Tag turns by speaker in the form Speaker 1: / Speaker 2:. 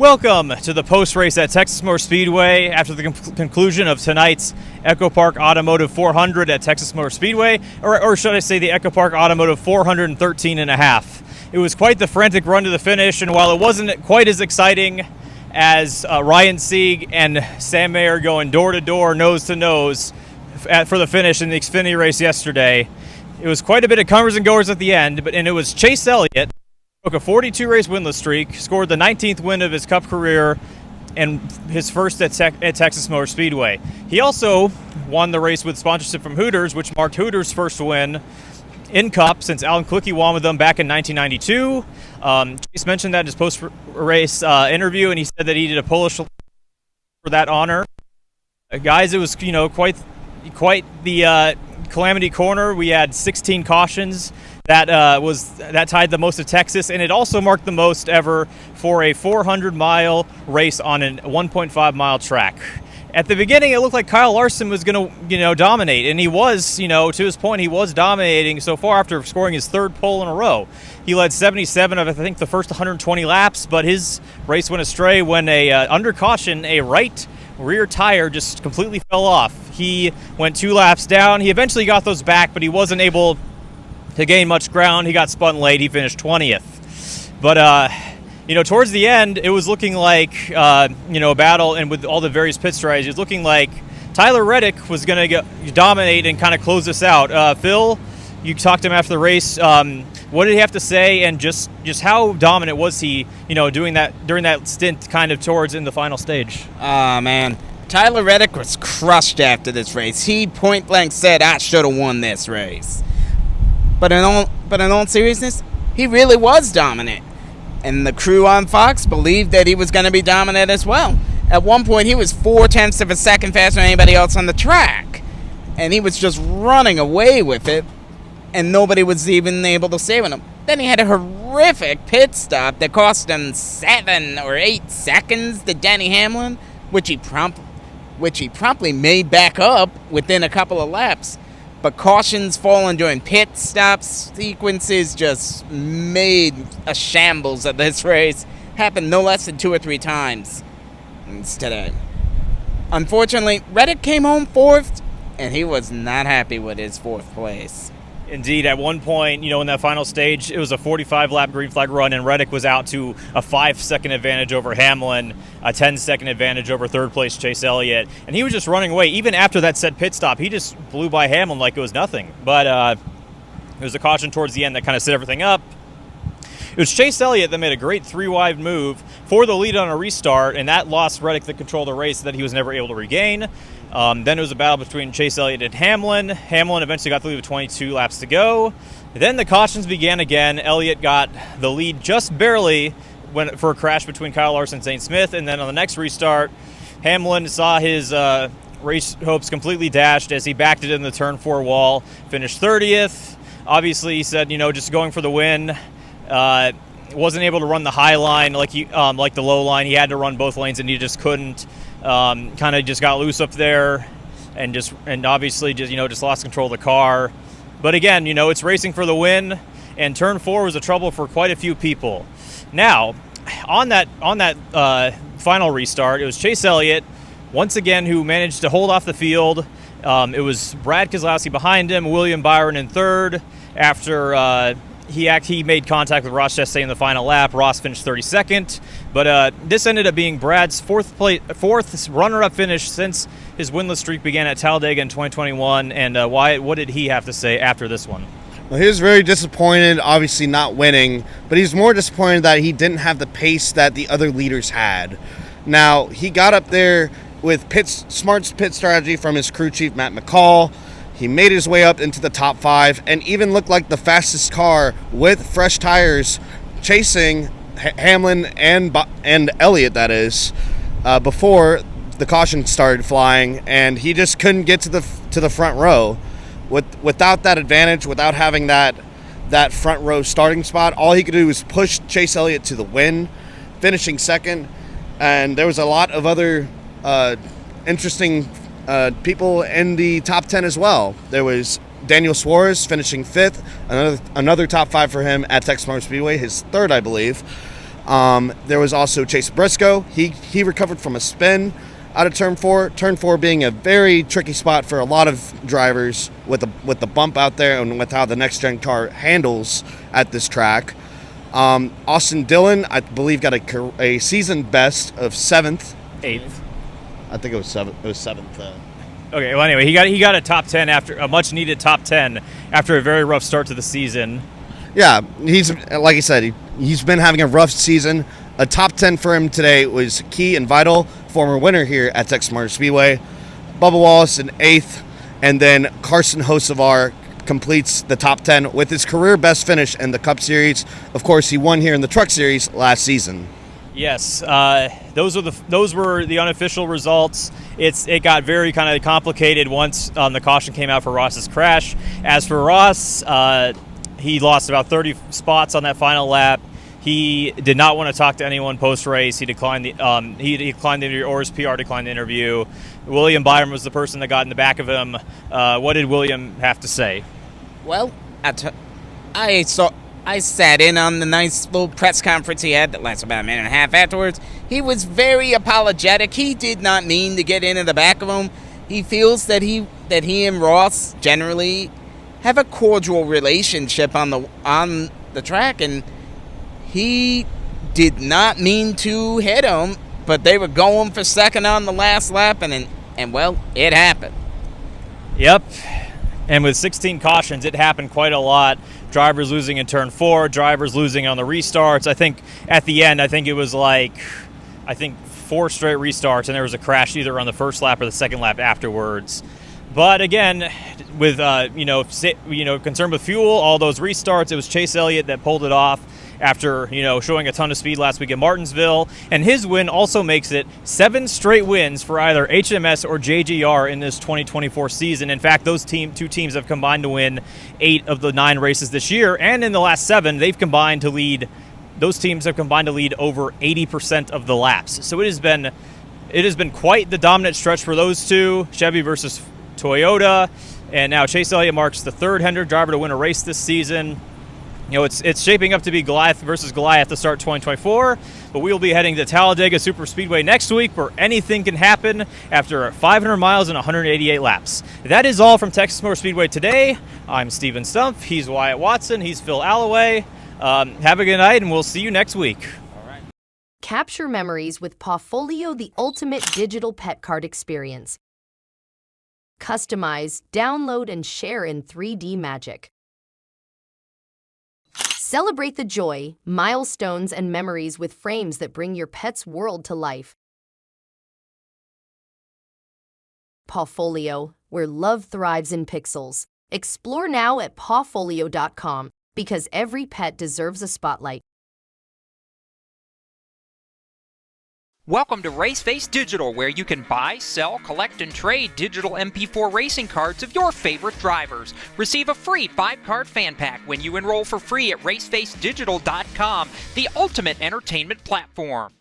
Speaker 1: Welcome to the post-race at Texas Motor Speedway after the conclusion of tonight's Echo Park Automotive 400 at Texas Motor Speedway, or should I say the Echo Park Automotive 413 and a half. It was quite the frantic run to the finish, and while it wasn't quite as exciting as Ryan Sieg and Sam Mayer going door-to-door, nose-to-nose for the finish in the Xfinity race yesterday, it was quite a bit of comers and goers at the end, and it was Chase Elliott broke a 42-race winless streak, scored the 19th win of his Cup career, and his first at Texas Motor Speedway. He also won the race with sponsorship from Hooters, which marked Hooters' first win in Cup since Alan Klicky won with them back in 1992. Chase mentioned that in his post-race interview, and he said that he did a Polish for that honor. Guys, it was quite the calamity corner. We had 16 cautions. That tied the most of Texas, and it also marked the most ever for a 400-mile race on a 1.5-mile track. At the beginning, it looked like Kyle Larson was going to, dominate, and he was, to his point, he was dominating so far after scoring his third pole in a row. He led 77 of, I think, the first 120 laps, but his race went astray when under caution, a right rear tire just completely fell off. He went 2 laps down. He eventually got those back, but he wasn't able to gain much ground. He got spun late. He finished 20th. But, towards the end, it was looking like, a battle, and with all the various pit strategies, it was looking like Tyler Reddick was going to dominate and kind of close this out. Phil, you talked to him after the race. What did he have to say, and just how dominant was he, doing that during that stint kind of towards in the final stage?
Speaker 2: Man. Tyler Reddick was crushed after this race. He point-blank said, I should have won this race. But in all seriousness, he really was dominant. And the crew on Fox believed that he was going to be dominant as well. At one point, he was 0.4 of a second faster than anybody else on the track. And he was just running away with it, and nobody was even able to save him. Then he had a horrific pit stop that cost him 7 or 8 seconds to Denny Hamlin, which he promptly made back up within a couple of laps. But cautions falling during pit stop sequences just made a shambles of this race. Happened no less than 2 or 3 times today. Unfortunately, Reddick came home 4th, and he was not happy with his 4th place.
Speaker 1: Indeed, at one point, in that final stage, it was a 45-lap green flag run, and Reddick was out to a 5-second advantage over Hamlin, a 10-second advantage over third-place Chase Elliott, and he was just running away. Even after that set pit stop, he just blew by Hamlin like it was nothing. But it was a caution towards the end that kind of set everything up. It was Chase Elliott that made a great 3-wide move for the lead on a restart, and that lost Reddick the control of the race that he was never able to regain. Then it was a battle between Chase Elliott and Hamlin. Hamlin eventually got the lead with 22 laps to go. Then the cautions began again. Elliott got the lead just barely for a crash between Kyle Larson and Zane Smith. And then on the next restart, Hamlin saw his race hopes completely dashed as he backed it in the turn 4 wall, finished 30th. Obviously, he said, just going for the win. Wasn't able to run the high line like the low line. He had to run both lanes, and he just couldn't. Kind of just got loose up there, and obviously just lost control of the car. But again, it's racing for the win, and turn 4 was a trouble for quite a few people. Now, on that final restart, it was Chase Elliott once again who managed to hold off the field. It was Brad Keselowski behind him, William Byron in third. After he made contact with Ross Chastain in the final lap. Ross finished 32nd, but this ended up being Brad's fourth runner-up finish since his winless streak began at Talladega in 2021. And Wyatt, what did he have to say after this one?
Speaker 3: Well, he was very disappointed, obviously not winning, but he's more disappointed that he didn't have the pace that the other leaders had. Now, he got up there with smart pit strategy from his crew chief, Matt McCall. He made his way up into the top 5 and even looked like the fastest car with fresh tires, chasing Hamlin and Elliott, that is, before the caution started flying, and he just couldn't get to the front row. Without that advantage, without having that front row starting spot, all he could do was push Chase Elliott to the win, finishing 2nd. And there was a lot of other interesting people in the top 10 as well. There was Daniel Suarez finishing 5th, another top 5 for him at Texas Motor Speedway, his 3rd, I believe. There was also Chase Briscoe. He recovered from a spin out of turn 4. Turn 4 being a very tricky spot for a lot of drivers with the bump out there and with how the next gen car handles at this track. Austin Dillon, I believe, got a season best of 7th.
Speaker 1: 8th.
Speaker 3: I think it was 7th. It was 7th.
Speaker 1: Okay, well, anyway, he got a top 10 after a much needed top 10 after a very rough start to the season.
Speaker 3: Yeah, he's, like I said, he's been having a rough season. A top 10 for him today was key and vital. Former winner here at Texas Motor Speedway. Bubba Wallace in 8th, and then Carson Hocevar completes the top 10 with his career best finish in the Cup Series. Of course, he won here in the Truck Series last season.
Speaker 1: Yes, those were the unofficial results. It got very kind of complicated once the caution came out for Ross's crash. As for Ross, he lost about 30 spots on that final lap. He did not want to talk to anyone post-race. He declined the interview, or his PR declined the interview. William Byron was the person that got in the back of him. What did William have to say?
Speaker 2: Well, I sat in on the nice little press conference he had that lasted about a minute and a half afterwards. He was very apologetic. He did not mean to get into the back of him. He feels that he and Ross generally have a cordial relationship on the track, and he did not mean to hit him, but they were going for second on the last lap, and well, it happened.
Speaker 1: Yep. And with 16 cautions, it happened quite a lot. Drivers losing in turn 4, drivers losing on the restarts. I think at the end, it was 4 straight restarts, and there was a crash either on the first lap or the second lap afterwards. But again, with concern with fuel, all those restarts, it was Chase Elliott that pulled it off after showing a ton of speed last week at Martinsville, and his win also makes it 7 straight wins for either HMS or JGR in this 2024 season. In fact, those two teams have combined to win 8 of the 9 races this year, and in the last 7, those teams have combined to lead over 80% of the laps. So it has been quite the dominant stretch for those two, Chevy versus Toyota, and now Chase Elliott marks the 3rd Hendrick driver to win a race this season. It's shaping up to be Goliath versus Goliath to start 2024, but we will be heading to Talladega Superspeedway next week, where anything can happen after 500 miles and 188 laps. That is all from Texas Motor Speedway today. I'm Steven Stumpf. He's Wyatt Watson. He's Phil Allaway. Have a good night, and we'll see you next week.
Speaker 4: All right. Capture memories with Pawfolio, the ultimate digital pet card experience. Customize, download, and share in 3D magic. Celebrate the joy, milestones, and memories with frames that bring your pet's world to life. Pawfolio, where love thrives in pixels. Explore now at pawfolio.com, because every pet deserves a spotlight.
Speaker 5: Welcome to Raceface Digital, where you can buy, sell, collect, and trade digital MP4 racing cards of your favorite drivers. Receive a free 5-card fan pack when you enroll for free at racefacedigital.com, the ultimate entertainment platform.